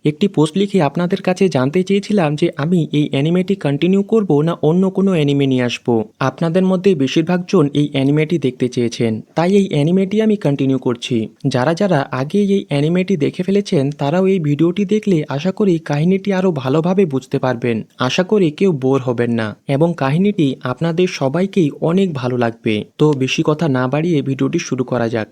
একটি পোস্ট লিখে আপনাদের কাছে জানতে চেয়েছিলাম যে আমি এই অ্যানিমেটি কন্টিনিউ করব না অন্য কোনো অ্যানিমে নিয়ে আসবো। আপনাদের মধ্যে বেশিরভাগ জন এই অ্যানিমেটি দেখতে চেয়েছেন, তাই এই অ্যানিমেটি আমি কন্টিনিউ করছি। যারা যারা আগে এই অ্যানিমেটি দেখে ফেলেছেন তারাও এই ভিডিওটি দেখলে আশা করি কাহিনীটি আরও ভালোভাবে বুঝতে পারবেন। আশা করি কেউ বোর হবেন না এবং কাহিনীটি আপনাদের সবাইকেই অনেক ভালো লাগবে। তো বেশি কথা না বাড়িয়ে ভিডিওটি শুরু করা যাক।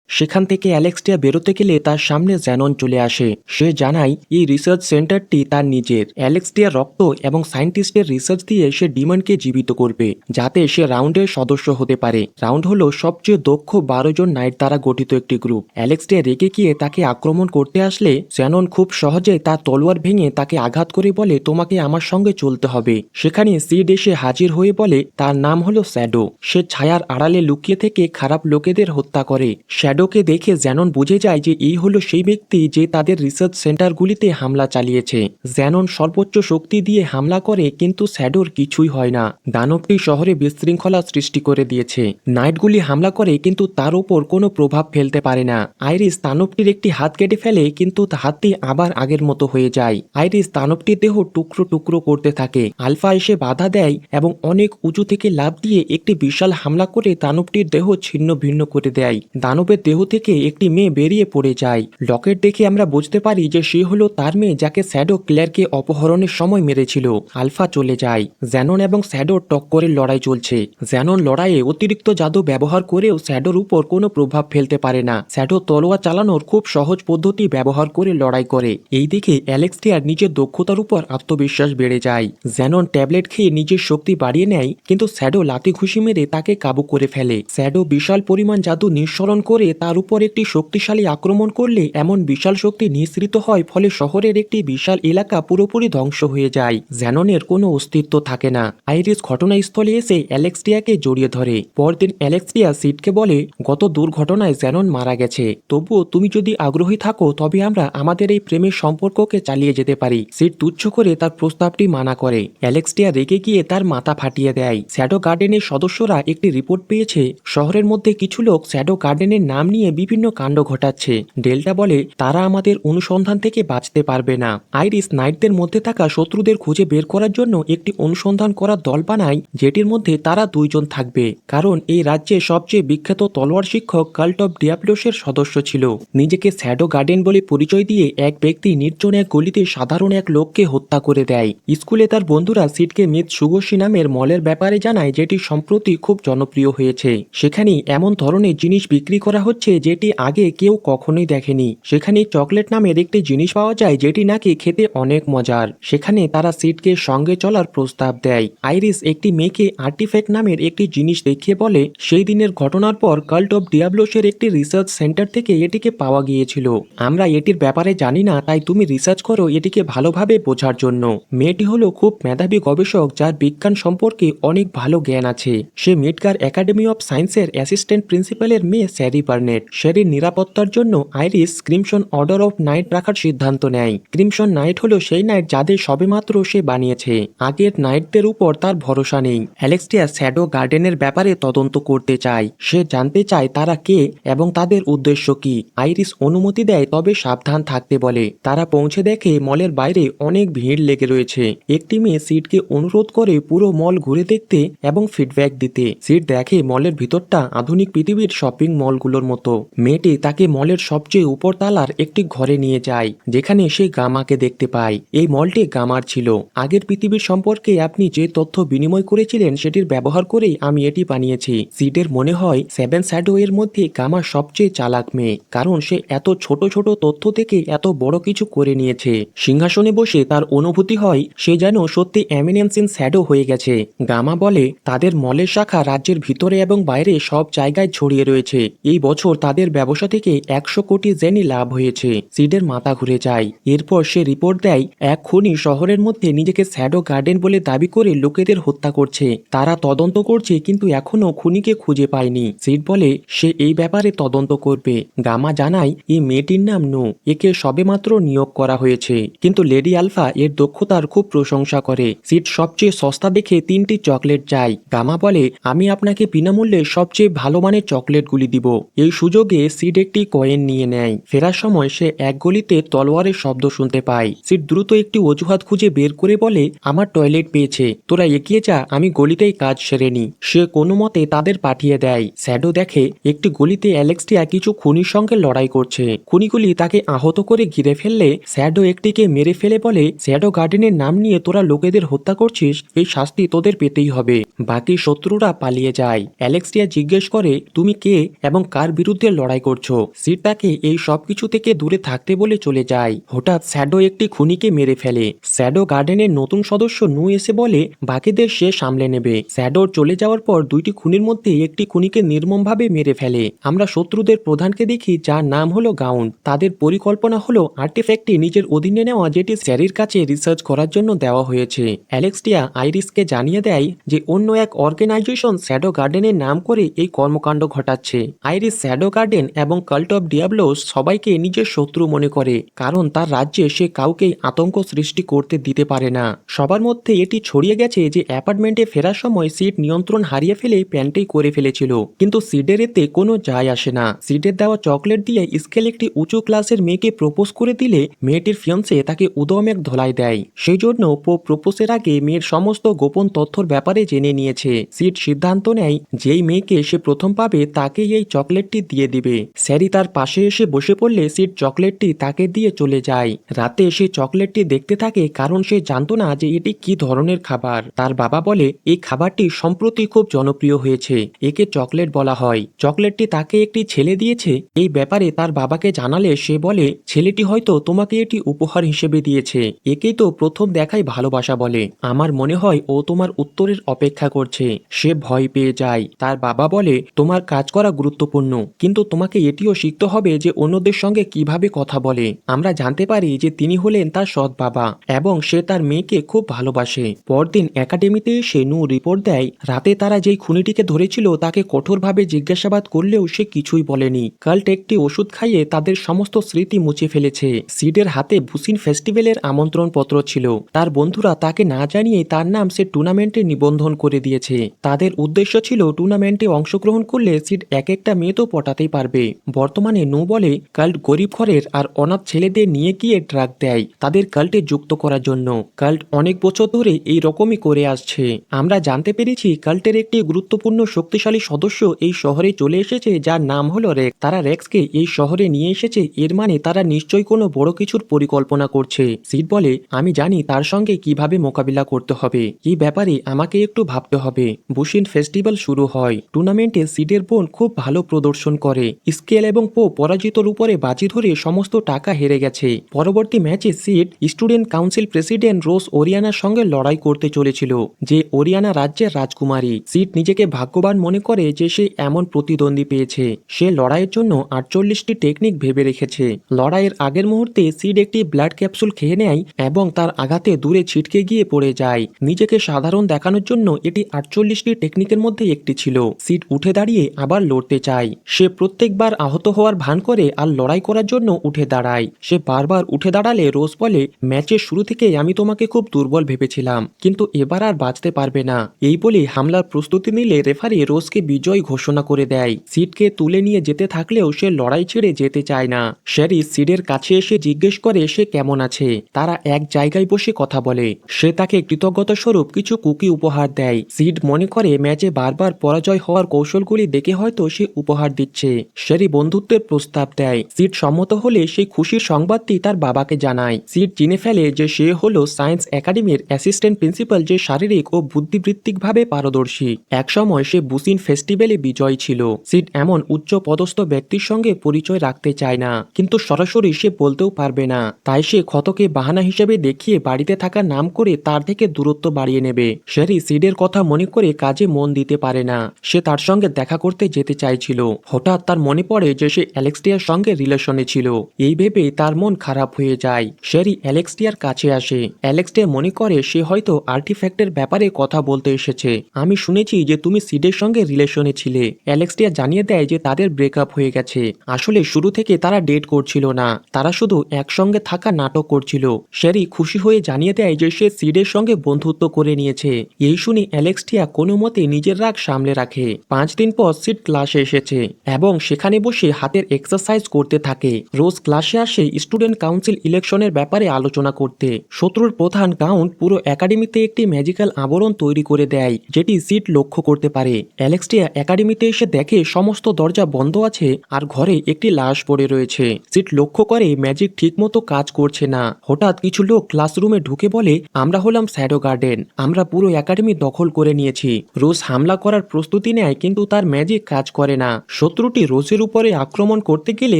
সেখান থেকে অ্যালেক্সিয়া বেরোতে গেলে তার সামনে জ্যানন চলে আসে। সে জানায় এই রিসার্চ সেন্টারটি তার নিজের। অ্যালেক্সিয়ার রক্ত এবং সায়েন্টিস্টের রিসার্চ দিয়ে সে ডিমনকে জীবিত করবে যাতে সে রাউন্ডের সদস্য হতে পারে। রাউন্ড হলো সবচেয়ে দক্ষ 12 জন নাইট দ্বারা গঠিত একটি গ্রুপ। অ্যালেক্সিয়া রেগে গিয়ে তাকে আক্রমণ করতে আসলে জ্যানন খুব সহজে তার তলোয়ার ভেঙে তাকে আঘাত করে বলে তোমাকে আমার সঙ্গে চলতে হবে। সেখানে সিড এসে হাজির হয়ে বলে তার নাম হলো শ্যাডো। সে ছায়ার আড়ালে লুকিয়ে থেকে খারাপ লোকেদের হত্যা করে। শ্যাডোকে দেখে জ্যানন বুঝে যায় যে এই হলো সেই ব্যক্তি যে তাদের রিসার্চ সেন্টারগুলিতে হামলা চালিয়েছে। জ্যানন সর্বোচ্চ শক্তি দিয়ে হামলা করে কিন্তু শ্যাডোর কিছুই হয় না। দানবটি শহরে বিশৃঙ্খলা সৃষ্টি করে দিয়েছে। নাইটগুলি হামলা করে কিন্তু তার উপর কোনো প্রভাব ফেলতে পারে না। আইরিস দানবটির একটি হাত কেটে ফেলে কিন্তু হাতটি আবার আগের মতো হয়ে যায়। আইরিস দানবটির দেহ টুকরো টুকরো করতে থাকে। আলফা এসে বাধা দেয় এবং অনেক উঁচু থেকে লাফ দিয়ে একটি বিশাল হামলা করে দানবটির দেহ ছিন্ন ভিন্ন করে দেয়। দানবের দেহ থেকে একটি মেয়ে বেরিয়ে পড়ে যায়। লকেট দেখে আমরা বুঝতে পারি যে সে হলো তার মেয়ে যাকে শ্যাডো ক্লেয়ারকে অপহরণের সময় মেরেছিল। আলফা চলে যায়। জ্যানন এবং শ্যাডোর টক্করের লড়াই চলছে। জ্যানন লড়াইয়ে অতিরিক্ত জাদু ব্যবহার করেও শ্যাডোর উপর কোনো প্রভাব ফেলতে পারে না। শ্যাডো তলোয়ার চালানোর খুব সহজ পদ্ধতি ব্যবহার করে লড়াই করে। এই দিকে অ্যালেক্সিয়ার নিজের দক্ষতার উপর আত্মবিশ্বাস বেড়ে যায়। জ্যানন ট্যাবলেট খেয়ে নিজের শক্তি বাড়িয়ে নেয় কিন্তু শ্যাডো লাথি ঘুষি মেরে তাকে কাবু করে ফেলে। শ্যাডো বিশাল পরিমাণ জাদু নিঃসরণ করে তার উপর একটি শক্তিশালী আক্রমণ করলে এমন বিশাল শক্তি নিঃসৃত হয় ফলে শহরের একটি বিশাল এলাকা পুরোপুরি ধ্বংস হয়ে যায়। জ্যাননের কোনো অস্তিত্ব থাকে না। আইরিস ঘটনাস্থলে এসে অ্যালেক্সিয়াকে জড়িয়ে ধরে। পরদিন অ্যালেক্সিয়া সিডকে বলে গত দুর্ঘটনায় জ্যানন মারা গেছে, তবুও তুমি যদি আগ্রহী থাকো তবে আমরা আমাদের এই প্রেমের সম্পর্ককে চালিয়ে যেতে পারি। সিড তুচ্ছ করে তার প্রস্তাবটি মানা করে। অ্যালেক্সিয়া রেগে গিয়ে তার মাথা ফাটিয়ে দেয়। শ্যাডো গার্ডেনের সদস্যরা একটি রিপোর্ট পেয়েছে শহরের মধ্যে কিছু লোক শ্যাডো গার্ডেনের নাম নিয়ে বিভিন্ন কাণ্ড ঘটাচ্ছে। ডেল্টা বলে তারা আমাদের অনুসন্ধান থেকে বাঁচতে পারবে না। আইরিস নাইটদের মধ্যে থাকা শত্রুদের খুঁজে বের করার জন্য একটি অনুসন্ধান করার দল বানায় যেটির মধ্যে তারা 2 জন থাকবে, কারণ এই রাজ্যে সবচেয়ে বিখ্যাত তলোয়ার শিক্ষক কাল্ট অফ ডিয়াবলোসের সদস্য ছিল। নিজেকে শ্যাডো গার্ডেন বলে পরিচয় দিয়ে এক ব্যক্তি নির্জন এক গলিতে সাধারণ এক লোককে হত্যা করে দেয়। স্কুলে তার বন্ধুরা সিডকে মিথ সুগোশী নামের মলের ব্যাপারে জানায় যেটি সম্প্রতি খুব জনপ্রিয় হয়েছে। সেখানে এমন ধরনের জিনিস বিক্রি করা হচ্ছে যেটি আগে কেউ কখনোই দেখেনি। সেখানে চকলেট নামের একটি জিনিস পাওয়া যায় যেটি নাকি খেতে অনেক মজার। সেখানে তারা সিডকে সঙ্গে চলার প্রস্তাব দেয়। আইরিস একটি মেয়েকে আর্টিফ্যাক্ট নামের একটি জিনিস দেখিয়ে বলে সেই দিনের ঘটনার পর কাল্ট অফ ডিয়াবলোসের একটি রিসার্চ সেন্টার থেকে এটিকে পাওয়া গিয়েছিল। আমরা এটির ব্যাপারে জানি না, তাই তুমি রিসার্চ করো এটিকে ভালোভাবে বোঝার জন্য। মেয়েটি হলো খুব মেধাবী গবেষক যার বিজ্ঞান সম্পর্কে অনেক ভালো জ্ঞান আছে। সে মিডগার একাডেমি অফ সায়েন্সের অ্যাসিস্ট্যান্ট প্রিন্সিপালের মেয়ে স্যারি বার্নেট। স্যারির নিরাপত্তার জন্য iris crimson order of night রাখার সিদ্ধান্ত নেয়। ক্রিমসন নাইট হলো সেই নাইট যাদের সবেমাত্র সে বানিয়েছে। আগের নাইটদের উপর তার ভরসা নেই। অ্যালেক্সিয়া শ্যাডো গার্ডেনের ব্যাপারে তদন্ত করতে চায়। সে জানতে চায় তারা কে এবং তাদের উদ্দেশ্য কি। আইরিস অনুমতি দেয়, তবে সাবধান থাকতে বলে। তারা পৌঁছে দেখে মলের বাইরে অনেক ভিড় লেগে রয়েছে। একটি মেয়ে সিডকে অনুরোধ করে পুরো মল ঘুরে দেখতে এবং ফিডব্যাক দিতে। সিড দেখে মলের ভিতরটা আধুনিক পৃথিবীর শপিং মলগুলোর মতো। মেয়েটি তাকে মলের সবচেয়ে উপর তালার একটি ঘরে নিয়ে যায় যেখানে সে গামাকে দেখতে পায়। এই মলটি গামার ছিল। আগের পৃথিবীর সম্পর্কে আপনি যে তথ্য বিনিময় করেছিলেন সেটির ব্যবহার করেই আমি এটি বানিয়েছি। সিডের মনে হয় 7 শ্যাডো এর মধ্যে গামা সবচেয়ে চালাক মেয়ে, কারণ সে এত ছোট ছোট তথ্য থেকে এত বড় কিছু করে নিয়েছে। সিংহাসনে বসে তার অনুভূতি হয় সে যেন সত্যি এমিনেন্স ইন শ্যাডো হয়ে গেছে। গামা বলে তাদের মলের শাখা রাজ্যের ভিতরে এবং বাইরে সব জায়গায় ছড়িয়ে রয়েছে। এই বছর তাদের ব্যবসা থেকে 100 কোটি জেনি লাভ হয়েছে। সিডের মাথা ঘুরে যায়। এরপর সে রিপোর্ট দেয় এক খুনি শহরের মধ্যে নিজেকে শ্যাডো গার্ডেন বলে দাবি করে লোকেদের হত্যা করছে। তারা তদন্ত করছে কিন্তু এখনো খুনিকে খুঁজে পায়নি। সিড বলে সে এই ব্যাপারে তদন্ত করবে। গামা জানায় এই মেয়েটির নাম নু, একে সবেমাত্র নিয়োগ করা হয়েছে। কিন্তু লেডি আলফা এর দক্ষতার খুব প্রশংসা করে। সিড সবচেয়ে সস্তা দেখে 3টি চকলেট চায়। গামা বলে আমি আপনাকে বিনামূল্যে সবচেয়ে ভালো মানের চকলেটগুলি দিব। এই সেই সুযোগে সিড একটি কয়েন নিয়ে নেয়। ফেরার সময় সে এক গলিতে তলোয়ারের শব্দ শুনতে পায়। সিড দ্রুত একটি অজুহাত খুঁজে বের করে বলে, আমার টয়লেট পেয়েছে, তোরা এগিয়ে যা, আমি গলিতেই কাজ সেরে নি। সে কোনো মতে তাদের পাঠিয়ে দেয়। শ্যাডো দেখে একটি গলিতে অ্যালেক্সিয়া কিছু খুনির সঙ্গে লড়াই করছে। খুনিগুলি তাকে আহত করে ঘিরে ফেললে শ্যাডো একটিকে মেরে ফেলে বলে, শ্যাডো গার্ডেনের নাম নিয়ে তোরা লোকেদের হত্যা করছিস, এই শাস্তি তোদের পেতেই হবে। বাকি শত্রুরা পালিয়ে যায়। অ্যালেক্সিয়া জিজ্ঞেস করে, তুমি কে এবং কার বিরুদ্ধে লড়াই করছো? সিড তাকে এই সবকিছু থেকে দূরে থাকতে বলে চলে যায়। হঠাৎ শ্যাডো একটি খুনিকে মেরে ফেলে। শ্যাডো গার্ডেনের নতুন সদস্য নু এসে বলে বাকিদের সে সামলে নেবে। শ্যাডোর চলে যাওয়ার পর দুইটি খুনির মধ্যে একটি খুনিকে নির্মমভাবে মেরে ফেলে। আমরা শত্রুদের প্রধানকে দেখি, যার নাম হলো গাউন। তাদের পরিকল্পনা হলো আর্টিফ্যাক্টটি নিজের অধীনে নেওয়া, যেটি স্যারির কাছে রিসার্চ করার জন্য দেওয়া হয়েছে। অ্যালেক্সিয়া আইরিসকে জানিয়ে দেয় যে অন্য এক অর্গানাইজেশন শ্যাডো গার্ডেনের নাম করে এই কর্মকাণ্ড ঘটাচ্ছে। আইরিস শ্যাডো গার্ডেন এবং কাল্ট অফ ডিয়াবলোস সবাইকে নিজের শত্রু মনে করে, কারণ তার রাজ্যে সে কাউকেই আতঙ্ক সৃষ্টি করতে দিতে পারে না। সবার মধ্যে এটি ছড়িয়ে গেছে যে অ্যাপার্টমেন্টে ফেরার সময় সিড নিয়ন্ত্রণ হারিয়ে ফেলে প্যান্টেই করে ফেলেছিল, কিন্তু সিডের এতে কোনো যায় আসে না। সিডের দেওয়া চকলেট দিয়ে স্কেল একটি উঁচু ক্লাসের মেয়েকে প্রপোজ করে দিলে মেয়েটির ফিয়ন্সে তাকে উদম এক ধোলাই দেয়। সেই জন্য প্রপোজের আগে মেয়ের সমস্ত গোপন তথ্যর ব্যাপারে জেনে নিয়েছে। সিড সিদ্ধান্ত নেয় যেই মেয়েকে সে প্রথম পাবে তাকেই এই চকলেটটি দিয়ে দিবে। স্যারি তার পাশে এসে বসে পড়লে সিড চকলেটটি তাকে দিয়ে চলে যায়। রাতে সে চকলেটটি দেখতে থাকে, কারণ সে জানতো না যে এটি কি ধরনের খাবার। তার বাবা বলে এই খাবারটি সম্প্রতি খুব জনপ্রিয় হয়েছে, একে চকলেট বলা হয়। চকলেটটি তাকে একটি ছেলে দিয়েছে। এই ব্যাপারে তার বাবাকে জানালে সে বলে, ছেলেটি হয়তো তোমাকে এটি উপহার হিসেবে দিয়েছে, একেই তো প্রথম দেখাই ভালোবাসা বলে। আমার মনে হয় ও তোমার উত্তরের অপেক্ষা করছে। সে ভয় পেয়ে যায়। তার বাবা বলে, তোমার কাজ করা গুরুত্বপূর্ণ, কিন্তু তোমাকে এটিও শিখতে হবে যে অন্যদের সঙ্গে কিভাবে কথা বলে। আমরা জানতে পারি যে তিনি হলেন তার সৎ বাবা এবং সে তার মেয়েকে খুব ভালোবাসে। পরদিন একাডেমিতে এসে নু রিপোর্ট দেয়, রাতে তারা যেই খুনিটিকে ধরেছিল তাকে কঠোরভাবে জিজ্ঞাসাবাদ করলেও সে কিছুই বলেনি। কাল্ট একটি ওষুধ খাইয়ে তাদের সমস্ত স্মৃতি মুছে ফেলেছে। সিডের হাতে বুসিন ফেস্টিভ্যালের আমন্ত্রণ পত্র ছিল। তার বন্ধুরা তাকে না জানিয়ে তার নাম সে টুর্নামেন্টে নিবন্ধন করে দিয়েছে। তাদের উদ্দেশ্য ছিল টুর্নামেন্টে অংশগ্রহণ করলে সিড এক একটা মেয়ে তো পটাতেই পারবে। বর্তমানে নু বলে কাল্ট গরিব ঘরের আর অনাথ ছেলেদের নিয়ে গিয়ে ড্রাগ দেয় তাদের কাল্টে যুক্ত করার জন্য। কাল্ট অনেক বছর ধরে এই রকমই করে আসছে। আমরা জানতে পেরেছি কাল্টের একটি গুরুত্বপূর্ণ শক্তিশালী সদস্য এই শহরে চলে এসেছে, যার নাম হলো রেক্স। তারা রেক্সকে এই শহরে নিয়ে এসেছে, এর মানে তারা নিশ্চয়ই কোনো বড় কিছুর পরিকল্পনা করছে। সিড বলে, আমি জানি তার সঙ্গে কিভাবে মোকাবিলা করতে হবে, এই ব্যাপারে আমাকে একটু ভাবতে হবে। বুসিন ফেস্টিভ্যাল শুরু হয়। টুর্নামেন্টে সিডের বোন খুব ভালো প্রদর্শন করে। স্কেল এবং পরাজিতর উপরে বাজি ধরে সমস্ত টাকা হেরে গেছে। পরবর্তী ম্যাচে সিড স্টুডেন্ট কাউন্সিল প্রেসিডেন্ট রোজ ওরিয়ানার সঙ্গে লড়াই করতে চলেছিল, যে ওরিয়ানা রাজ্যের রাজকুমারী। সিড নিজেকে ভাগ্যবান মনে করে যে সে এমন প্রতিদ্বন্দ্বী পেয়েছে। সে লড়াইয়ের জন্য 48টি টেকনিক ভেবে রেখেছে। লড়াইয়ের আগের মুহূর্তে সিড একটি ব্লাড ক্যাপসুল খেয়ে নেয় এবং তার আঘাতে দূরে ছিটকে গিয়ে পড়ে যায়। নিজেকে সাধারণ দেখানোর জন্য এটি 48টি টেকনিকের মধ্যে একটি ছিল। সিড উঠে দাঁড়িয়ে আবার লড়তে চায়। সে প্রত্যেকবার আহত হওয়ার ভান করে আর লড়াই করার জন্য উঠে দাঁড়ায়। সে বারবার উঠে দাঁড়ালে রোজ বলে, ম্যাচের শুরু থেকেই আমি তোমাকে খুব দুর্বল ভেবেছিলাম, কিন্তু এবার আর বাঁচতে পারবে না। এই বলে হামলার প্রস্তুতি নিলে রেফারি রোজকে বিজয় ঘোষণা করে দেয়। সিডকে তুলে নিয়ে যেতে থাকলেও সে লড়াই ছেড়ে যেতে চায় না। শেরি সিডের কাছে এসে জিজ্ঞেস করে সে কেমন আছে। তারা এক জায়গায় বসে কথা বলে। সে তাকে কৃতজ্ঞতা স্বরূপ কিছু কুকি উপহার দেয়। সিড মনে করে ম্যাচে বারবার পরাজয় হওয়ার কৌশলগুলি দেখে হয়তো সে উপহার দিচ্ছে। শেরি বন্ধুত্বের প্রস্তাব দেয়। সিড সম্মত হলে সেই খুশির সংবাদটি তার বাবাকে জানায়। সিড চিনে ফেলে যে সে হলো সায়েন্স একাডেমির অ্যাসিস্ট্যান্ট প্রিন্সিপাল, যে শারীরিক ও বুদ্ধিবৃত্তিকভাবে পারদর্শী। একসময় সে বুসিন ফেস্টিভ্যালে বিজয়ী ছিল। সিড এমন উচ্চ পদস্থ ব্যক্তির সঙ্গে পরিচয় রাখতে চায় না, কিন্তু সরাসরি সে বলতেও পারবে না। তাই সে ক্ষতকে বাহানা হিসেবে দেখিয়ে বাড়িতে থাকার নাম করে তার থেকে দূরত্ব বাড়িয়ে নেবে। শেরি সিডের কথা মনে করে কাজে মন দিতে পারে না। সে তার সঙ্গে দেখা করতে যেতে চাইছিল। হঠাৎ তার মনে পড়ে যে সে অ্যালেক্সিয়ার সঙ্গে রিলেশনে ছিল। এই ভেবে তার মন খারাপ হয়ে যায়। শেরি অ্যালেক্সিয়ার কাছে আসে। অ্যালেক্সিয়া মনে করে সে হয়তো আর্টিফ্যাক্টের ব্যাপারে কথা বলতে এসেছে। আমি শুনেছি যে তুমি সিডের সঙ্গে রিলেশনে ছিলে। অ্যালেক্সিয়া জানিয়ে দেয় যে তাদের ব্রেকআপ হয়ে গেছে। আসলে শুরু থেকে তারা ডেট করছিল না, তারা শুধু একসঙ্গে থাকা নাটক করছিল। শেরি খুশি হয়ে জানিয়ে দেয় যে সে সিডের সঙ্গে বন্ধুত্ব করে নিয়েছে। এই শুনে অ্যালেক্সিয়া কোনো মতে নিজের রাগ সামলে রাখে। 5 দিন পর সিড ক্লাসে এসেছে। এবং সেখানে বসে হাতের এক্সারসাইজ করতে থাকে। রোজ ক্লাসে আসে স্টুডেন্ট কাউন্সিল ইলেকশনের ব্যাপারে আলোচনা করতে। শত্রুর প্রধান কাউন্ট পুরো একাডেমিতে একটি ম্যাজিক্যাল আবরণ তৈরি করে দেয়, যেটি সিড লক্ষ্য করতে পারে। অ্যালেক্সিয়া একাডেমিতে এসে দেখে সমস্ত দরজা বন্ধ আছে আর ঘরে একটি লাশ পড়ে রয়েছে। সিড লক্ষ্য করে ম্যাজিক ঠিকমতো কাজ করছে না। হঠাৎ কিছু লোক ক্লাসরুমে ঢুকে বলে, আমরা হলাম শ্যাডো গার্ডেন, আমরা পুরো একাডেমি দখল করে নিয়েছি। রোজ হামলা করার প্রস্তুতি নেয়, কিন্তু তার ম্যাজিক কাজ করে না। শত্রুটি রোজের উপরে আক্রমণ করতে গেলে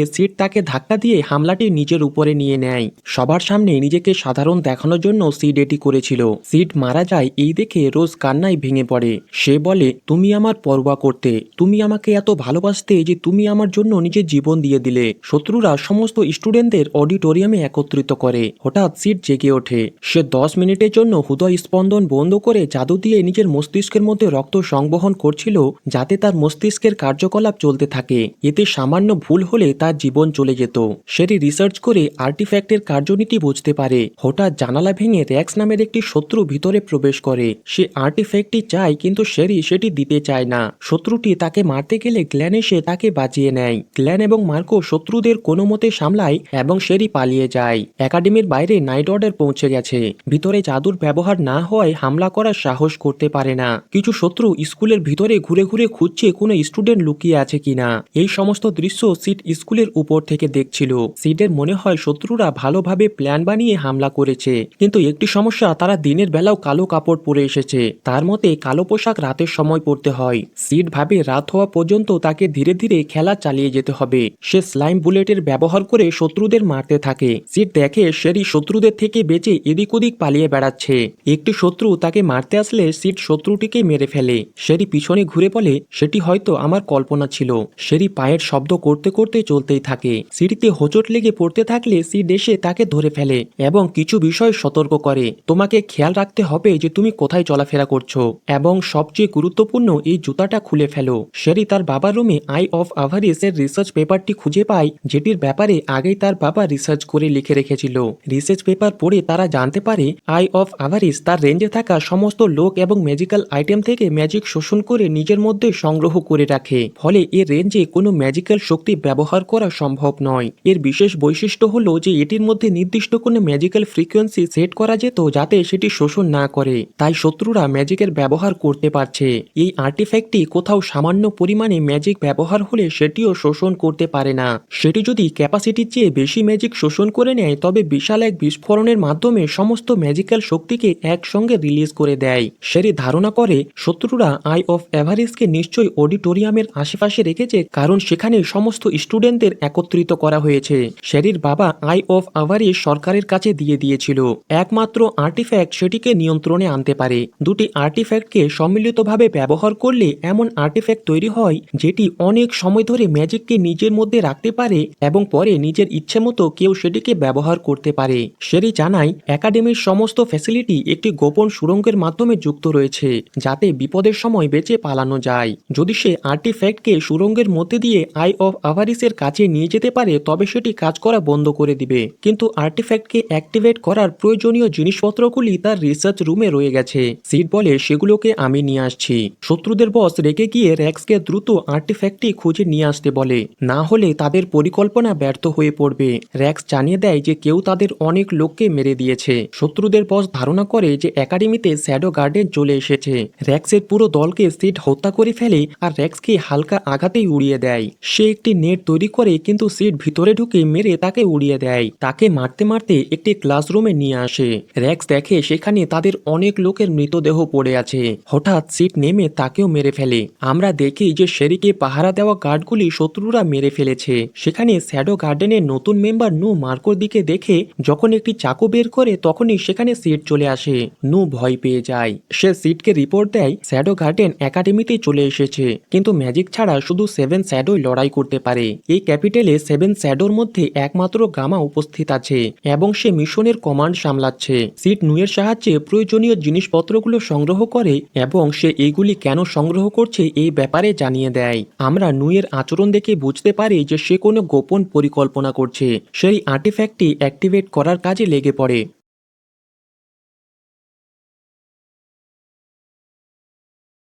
সিড তাকে ধাক্কা দিয়ে হামলাটি নিজের উপরে নিয়ে নেয়। সবার সামনে নিজেকে সাধারণ দেখানোর জন্য সিড এটি করেছিল। সিড মারা যায় এই দেখে রোজ কান্নায় ভেঙে পড়ে। সে বলে, তুমি আমার পরোয়া করতে, তুমি আমাকে এত ভালোবাসতে যে তুমি আমার জন্য নিজের জীবন দিয়ে দিলে। শত্রুরা সমস্ত স্টুডেন্টদের অডিটোরিয়ামে একত্রিত করে। হঠাৎ সিড জেগে ওঠে। সে 10 মিনিটের জন্য হৃদয় স্পন্দন বন্ধ করে জাদু দিয়ে নিজের মস্তিষ্কের মধ্যে রক্ত সংবহন করছিল, যাতে তার মস্তিষ্কের কার্যকলাপ চলতে থাকে। এতে সামান্য ভুল হলে তার জীবন চলে যেত। সে রিসার্চ করে আর্টিফ্যাক্টের কার্যনীতি বুঝতে পারে। হঠাৎ জানালা ভেঙে র্যাক্স নামের একটি শত্রু ভিতরে প্রবেশ করে। সে আর্টিফ্যাক্টটি চায়, কিন্তু শেরি সেটি দিতে চায় না। শত্রুটি তাকে মারতে গেলে গ্ল্যান এসে তাকে বাঁচিয়ে নেয়। গ্ল্যান এবং মার্কো শত্রুদের কোনো মতে সামলায় এবং শেরি পালিয়ে যায়। একাডেমির বাইরে নাইট অর্ডার পৌঁছে গেছে। ভিতরে জাদুর ব্যবহার না হওয়ায় হামলা করার সাহস করতে পারে না। কিছু শত্রু স্কুলের ভিতরে ঘুরে ঘুরে খুঁজছে কোনো স্টুডেন্ট লুকিয়ে আছে কিনা। এই সমস্ত দৃশ্য সিড স্কুলের উপর থেকে দেখছিল। সিডের মনে হয় শত্রুরা ভালোভাবে প্ল্যান বানিয়ে হামলা করেছে, কিন্তু একটি সমস্যা, তারা দিনের বেলাও কালো কাপড় পরে এসেছে। তার মতে কালো পোশাক রাতের সময় পরতে হয়। সিড ভাবে রাত হওয়া পর্যন্ত তাকে ধীরে ধীরে খেলা চালিয়ে যেতে হবে। সে স্লাইম বুলেটের ব্যবহার করে শত্রুদের মারতে থাকে। সিড দেখে শেরি শত্রুদের থেকে বেঁচে এদিক ওদিক পালিয়ে বেড়াচ্ছে। একটি শত্রু তাকে মারতে আসলে সিড শত্রুটিকে মেরে ফেলে। শেরি পিছনে ঘুরে বলে, সেটি হয়তো আমার কল্পনা ছিল। শেরি পায়ের শব্দ করতে করতে চলতেই থাকে। সিঁড়িতে হোঁচট লেগে পড়তে থাকলে সিড এসে তাকে ধরে ফেলে এবং কিছু বিষয় সতর্ক করে। তোমাকে খেয়াল রাখতে হবে যে তুমি কোথায় চলাফেরা করছো, এবং সবচেয়ে গুরুত্বপূর্ণ এই জুতাটা খুলে ফেলো। শেরি তার বাবার রুমে আই অফ আভারিস এর রিসার্চ পেপারটি খুঁজে পায়, যেটির ব্যাপারে আগেই তার বাবা রিসার্চ করে লিখে রেখেছিল। রিসার্চ পেপার পড়ে তারা জানতে পারে আই অফ আভারিস তার রেঞ্জে থাকা সমস্ত লোক এবং ম্যাজিক্যাল আইটেম থেকে ম্যাজিক শোষণ করে নিজের মধ্যে সংগ্রহ করে রাখে। ফলে এর রেঞ্জে কোনো ম্যাজিক্যাল শক্তি ব্যবহার করা সম্ভব নয়। এর বিশেষ বৈশিষ্ট্য হলো যে এটির মধ্যে নির্দিষ্ট কোনো ম্যাজিক্যাল ফ্রিকোয়েন্সি সেট করা যেত, যাতে সেটি শোষণ না করে। তাই শত্রুরা ম্যাজিকের ব্যবহার করতে পারছে। এই আর্টিফ্যাক্টটি কোথাও সামান্য পরিমাণে ম্যাজিক ব্যবহার হলে সেটিও শোষণ করতে পারে না। সেটি যদি ক্যাপাসিটির চেয়ে বেশি ম্যাজিক শোষণ করে নেয়, তবে বিশাল এক বিস্ফোরণের মাধ্যমে সমস্ত ম্যাজিক্যাল শক্তিকে একসঙ্গে রিলিজ করে দেয়। শেরি ধারণা করে শত্রুরা আই অফ এভারিসকে নিশ্চয়ই অডিটোরিয়ামের আশেপাশে রেখেছে, কারণ সেখানে সমস্ত স্টুডেন্টদের একত্রিত করা হয়েছে। শেরির বাবা আই অফ আভারিস সরকারের কাছে দিয়ে দিয়েছিল। একমাত্র আর্টিফ্যাক্ট সেটিকে নিয়ন্ত্রণে আনতে পারে। দুটি আর্টিফ্যাক্টকে সম্মিলিতভাবে ব্যবহার করলে এমন আর্টিফ্যাক্ট তৈরি হয়, যেটি অনেক সময় ধরে ম্যাজিককে নিজের মধ্যে রাখতে পারে এবং পরে নিজের ইচ্ছে মতো কেউ সেটিকে ব্যবহার করতে পারে। শেরি জানায় একাডেমির সমস্ত ফ্যাসিলিটি একটি গোপন সুড়ঙ্গের মাধ্যমে যুক্ত রয়েছে, যাতে বিপদের সময় বেঁচে পালানো যায়। যদি সে আর্টিফ্যাক্টকে সুড়ঙ্গের মধ্যে দিয়ে আই অফ আভারিসের কাছে নিয়ে যেতে পারে, তবে সেটি কাজ করা বন্ধ করে দিবে। কিন্তু আর্টিফ্যাক্টকে অ্যাক্টিভেট করার প্রয়োজনীয় জিনিসপত্রগুলি তার রিসার্চ রুমে রয়ে গেছে। সিড বলে, সেগুলোকে আমি নিয়ে আসছি। শত্রুদের বস রেগে গিয়ে র্যাক্সকে দ্রুত আর্টিফ্যাক্টটি খুঁজে নিয়ে আসতে বলে, না হলে তাদের পরিকল্পনা ব্যর্থ হয়ে পড়বে। র্যাক্স জানিয়ে দেয় যে কেউ তাদের অনেক লোককে মেরে দিয়েছে। শত্রুদের বস ধারণা করে যে একাডেমিতে শ্যাডো গার্ডেন চলে এসেছে। র্যাক্সের পুরো দলকে সিড হত্যা করে ফেলে আর র্যাক্সকে হালকা আঘাতেই উড়িয়ে দেয়। সে একটি নেট তৈরি করে, কিন্তু সিড ভিতরে ঢুকে মেরে তাকে উড়িয়ে দেয়। তাকে মারতে মারতে একটি ক্লাসরুমে নিয়ে আসে। র্যাক্স দেখে সেখানে তাদের অনেক লোকের মৃতদেহ পড়ে আছে। হঠাৎ সিড নেমে তাকেও মেরে ফেলে। আমরা দেখি যে শেরিকে পাহারা দেওয়া গার্ডগুলি শত্রুরা মেরে ফেলেছে। সেখানে শ্যাডো গার্ডেনের নতুন মেম্বার নু মার্কোর দিকে দেখে যখন একটি চাকু বের করে, তখনই সেখানে সিড চলে আসে। নু ভয় পেয়ে যায়। সে সিডকে রিপোর্ট দেয় শ্যাডো গার্ডেন একাডেমিতে চলে এসেছে, কিন্তু ম্যাজিক ছাড়া শুধু 7 শ্যাডোই লড়াই করতে পারে। এই ক্যাপিটালে 7 শ্যাডোর মধ্যে একমাত্র গামা উপস্থিত আছে এবং সে মিশনের কমান্ড সামলাচ্ছে। সিড নুয়ের সাহায্যে প্রয়োজনীয় জিনিসপত্রগুলো সংগ্রহ করে এবং সে এইগুলি কেন সংগ্রহ করছে এই ব্যাপারে জানিয়ে দেয়। আমরা নুয়ের আচরণ দেখে বুঝতে পারি যে সে কোনো গোপন পরিকল্পনা করছে। সেই আর্টিফ্যাক্টটি অ্যাক্টিভেট করার কাজে লেগে পড়ে।